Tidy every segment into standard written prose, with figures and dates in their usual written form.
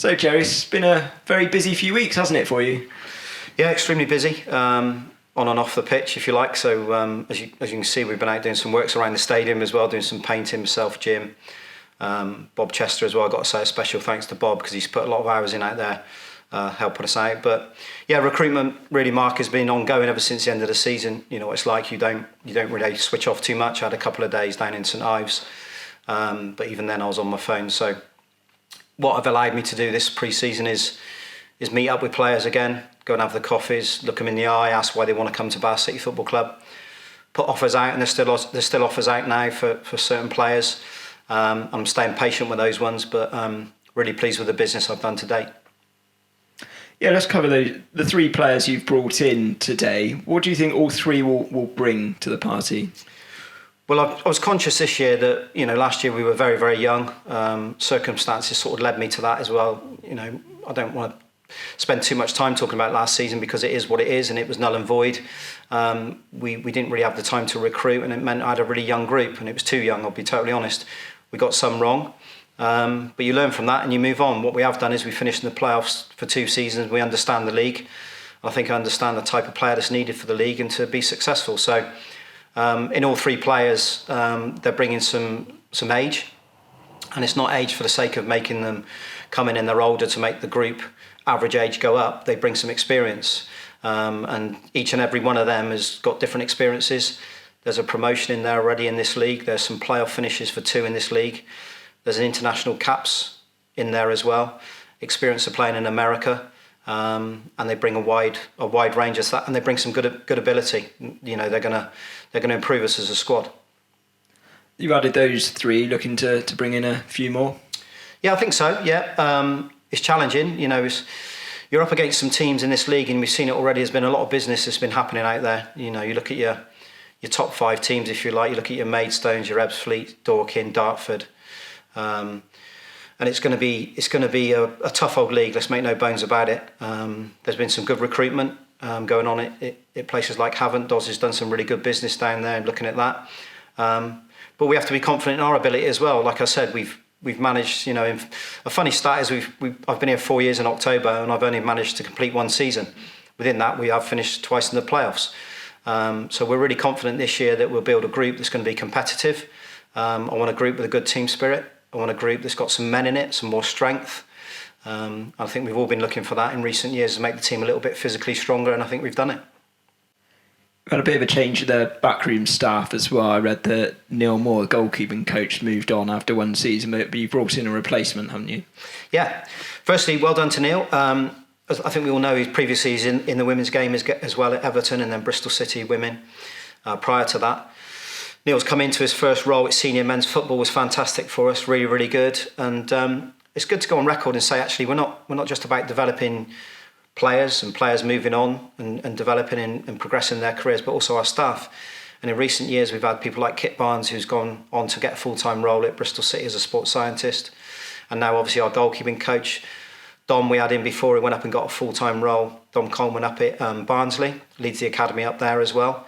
So, Jerry, it's been a very busy few weeks, hasn't it, for you? Yeah, extremely busy, on and off the pitch, if you like. So as you can see, we've been out doing some works around the stadium as well, doing some painting myself, Jim, Bob Chester as well. I've got to say a special thanks to Bob because he's put a lot of hours in out there, helping us out. But yeah, recruitment really, Mark, has been ongoing ever since the end of the season. You know what it's like, you don't really switch off too much. I had a couple of days down in St Ives, but even then I was on my phone. So what have allowed me to do this pre-season is meet up with players again, go and have the coffees, look them in the eye, ask why they want to come to Bath City Football Club, put offers out, and there's still offers out now for certain players. I'm staying patient with those ones, but really pleased with the business I've done to date. Yeah, let's cover the three players you've brought in today. What do you think all three will bring to the party? Well, I was conscious this year that, last year we were very, very young. Circumstances sort of led me to that as well. I don't want to spend too much time talking about last season because it is what it is and it was null and void. We didn't really have the time to recruit, and it meant I had a really young group, and it was too young, I'll be totally honest. We got some wrong, but you learn from that and you move on. What we have done is we finished in the playoffs for 2 seasons. We understand the league. I think I understand the type of player that's needed for the league and to be successful. So in all three players, they're bringing some age, and it's not age for the sake of making them come in and they're older to make the group average age go up. They bring some experience, and each and every one of them has got different experiences. There's a promotion in there already in this league. There's some playoff finishes for 2 in this league. There's an international caps in there as well. Experience of playing in America. And they bring a wide range of that, and they bring some good ability. They're gonna improve us as a squad. You added those 3, looking to bring in a few more. Yeah, I think so. Yeah, it's challenging. You're up against some teams in this league, and we've seen it already. There's been a lot of business that's been happening out there. You look at your top 5 teams, if you like. You look at your Maidstones, your Ebbsfleet, Dorking, Dartford. And it's going to be a tough old league. Let's make no bones about it. There's been some good recruitment going on at places like Havant. Doz has done some really good business down there. Looking at that, but we have to be confident in our ability as well. Like I said, we've managed. A funny stat is I've been here 4 years in October, and I've only managed to complete 1 season. Within that, we have finished twice in the playoffs. So we're really confident this year that we'll build a group that's going to be competitive. I want a group with a good team spirit. I want a group that's got some men in it, some more strength. I think we've all been looking for that in recent years to make the team a little bit physically stronger, and I think we've done it. We've had a bit of a change in the backroom staff as well. I read that Neil Moore, the goalkeeping coach, moved on after 1 season, but you brought in a replacement, haven't you? Yeah. Firstly, well done to Neil. As I think we all know, previously he's in the women's game as well at Everton, and then Bristol City women prior to that. Neil's come into his first role at senior men's football, was fantastic for us, really, really good. And it's good to go on record and say, actually, we're not just about developing players and players moving on and developing and progressing their careers, but also our staff. And in recent years, we've had people like Kit Barnes, who's gone on to get a full-time role at Bristol City as a sports scientist. And now, obviously, our goalkeeping coach, Dom, we had him before, he went up and got a full-time role. Dom Coleman up at Barnsley, leads the academy up there as well.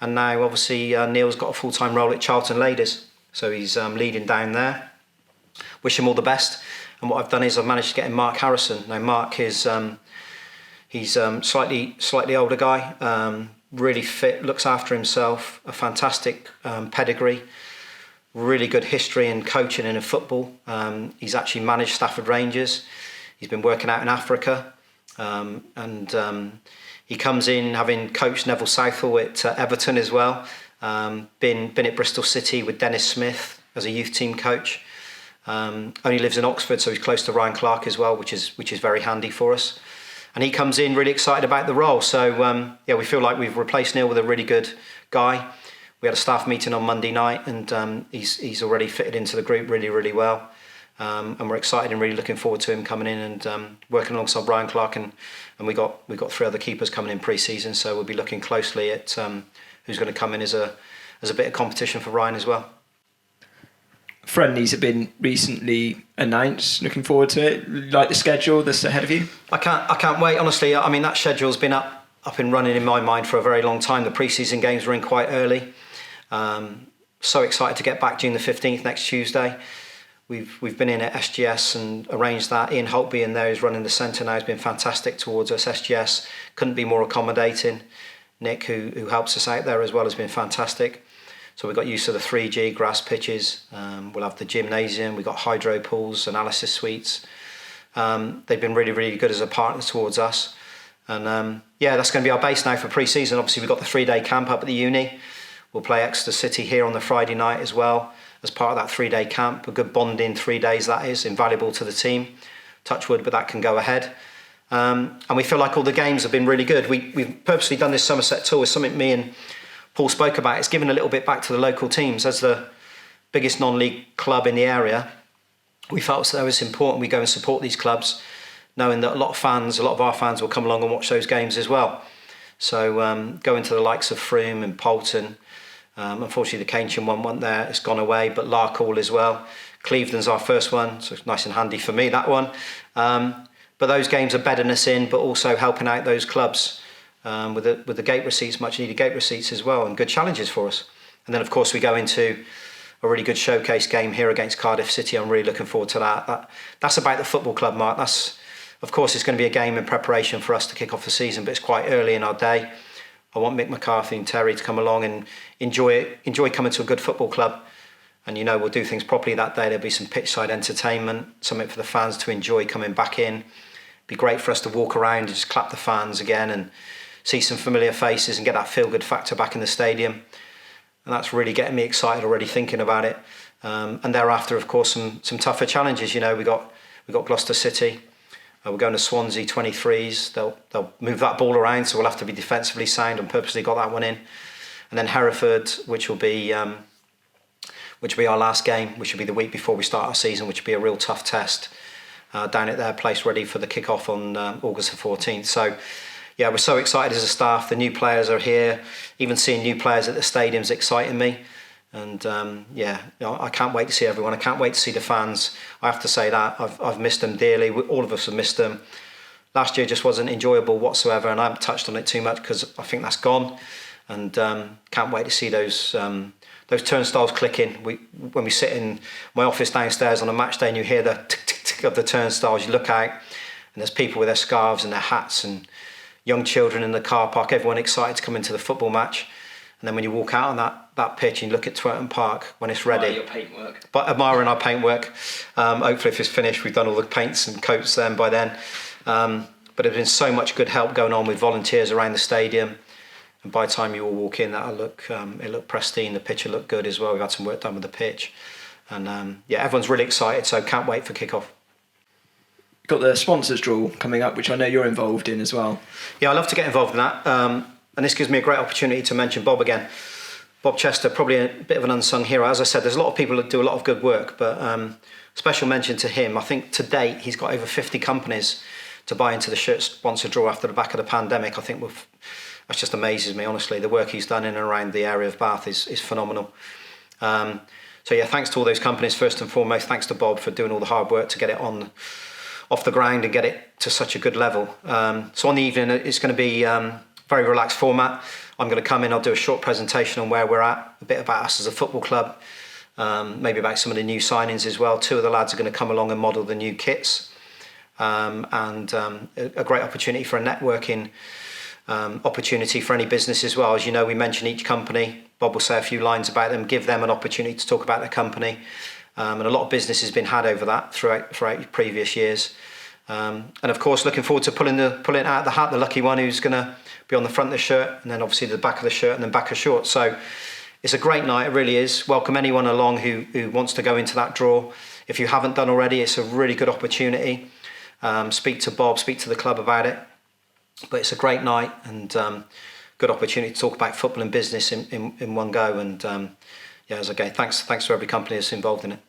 And now, obviously, Neil's got a full-time role at Charlton Ladies. So he's leading down there. Wish him all the best. And what I've done is I've managed to get him Mark Harrison. Now, Mark is he's slightly older guy, really fit, looks after himself, a fantastic pedigree, really good history in coaching and in football. He's actually managed Stafford Rangers. He's been working out in Africa. He comes in having coached Neville Southall at Everton as well. Been at Bristol City with Dennis Smith as a youth team coach. Only lives in Oxford, so he's close to Ryan Clark as well, which is very handy for us. And he comes in really excited about the role. So we feel like we've replaced Neil with a really good guy. We had a staff meeting on Monday night, and he's already fitted into the group really, really well. And we're excited and really looking forward to him coming in and working alongside Brian Clark, and we got 3 other keepers coming in pre-season, so we'll be looking closely at who's going to come in as a bit of competition for Ryan as well. Friendlies have been recently announced. Looking forward to it. Like the schedule that's ahead of you? I can't wait. Honestly, I mean, that schedule's been up and running in my mind for a very long time. The pre-season games were in quite early. So excited to get back June the 15th next Tuesday. We've been in at SGS and arranged that. Ian Holt being there, who's running the centre now, has been fantastic towards us. SGS couldn't be more accommodating. Nick, who helps us out there as well, has been fantastic. So we got used to the 3G grass pitches. We'll have the gymnasium. We've got hydro pools, analysis suites. They've been really, really good as a partner towards us. And that's going to be our base now for pre-season. Obviously, we've got the 3-day camp up at the uni. We'll play Exeter City here on the Friday night as well as part of that 3-day camp. A good bonding 3 days, that is, invaluable to the team. Touch wood, but that can go ahead. And we feel like all the games have been really good. We've purposely done this Somerset tour with something me and Paul spoke about. It's given a little bit back to the local teams. As the biggest non-league club in the area, we felt that it was important we go and support these clubs, knowing that a lot of our fans will come along and watch those games as well. So going to the likes of Frome and Poulton. Unfortunately, the Keynsham one wasn't there. It's gone away, but Larkhall as well. Clevedon's our first one, so it's nice and handy for me, that one. But those games are bedding us in, but also helping out those clubs with the gate receipts, much needed gate receipts as well, and good challenges for us. And then, of course, we go into a really good showcase game here against Cardiff City. I'm really looking forward to that. That's about the football club, Mark. Of course, it's going to be a game in preparation for us to kick off the season, but it's quite early in our day. I want Mick McCarthy and Terry to come along and enjoy coming to a good football club. And we'll do things properly that day. There'll be some pitchside entertainment, something for the fans to enjoy coming back in. Be great for us to walk around and just clap the fans again and see some familiar faces and get that feel-good factor back in the stadium. And that's really getting me excited already thinking about it. And thereafter, of course, some tougher challenges. We got Gloucester City. We're going to Swansea 23s. They'll move that ball around, so we'll have to be defensively sound, and purposely got that one in. And then Hereford, which will be our last game, which will be the week before we start our season, which will be a real tough test down at their place, ready for the kick-off on August the 14th. So, we're so excited as a staff. The new players are here. Even seeing new players at the stadium's exciting me. And I can't wait to see everyone. I can't wait to see the fans. I have to say that I've missed them dearly. All of us have missed them. Last year just wasn't enjoyable whatsoever, and I haven't touched on it too much because I think that's gone. And can't wait to see those turnstiles clicking. When we sit in my office downstairs on a match day and you hear the tick tick tick of the turnstiles, you look out and there's people with their scarves and their hats and young children in the car park. Everyone excited to come into the football match. And then when you walk out on that pitch and you look at Twerton Park when it's ready. Your paintwork. But admiring our paintwork. Hopefully if it's finished, we've done all the paints and coats then by then. But there's been so much good help going on with volunteers around the stadium. And by the time you all walk in, it'll look pristine. The pitch will look good as well. We've had some work done with the pitch. And everyone's really excited, so can't wait for kick-off. Got the sponsors draw coming up, which I know you're involved in as well. Yeah, I love to get involved in that. And this gives me a great opportunity to mention Bob again. Bob Chester, probably a bit of an unsung hero. As I said, there's a lot of people that do a lot of good work, but special mention to him. I think to date, he's got over 50 companies to buy into the shirt sponsor draw after the back of the pandemic. I think that just amazes me, honestly. The work he's done in and around the area of Bath is phenomenal. Thanks to all those companies, first and foremost. Thanks to Bob for doing all the hard work to get it off the ground and get it to such a good level. So on the evening, it's going to be very relaxed format. I'm going to come in, I'll do a short presentation on where we're at, a bit about us as a football club, maybe about some of the new signings as well. Two of the lads are going to come along and model the new kits, and a great opportunity for a networking opportunity for any business as well. As you know, we mention each company. Bob will say a few lines about them, give them an opportunity to talk about their company, and a lot of business has been had over that throughout previous years. And of course, looking forward to pulling it out of the hat, the lucky one who's going to be on the front of the shirt, and then obviously the back of the shirt, and then back of shorts. So it's a great night, it really is. Welcome anyone along who wants to go into that draw. If you haven't done already, it's a really good opportunity. Speak to Bob, speak to the club about it. But it's a great night and good opportunity to talk about football and business in one go. And thanks to every company that's involved in it.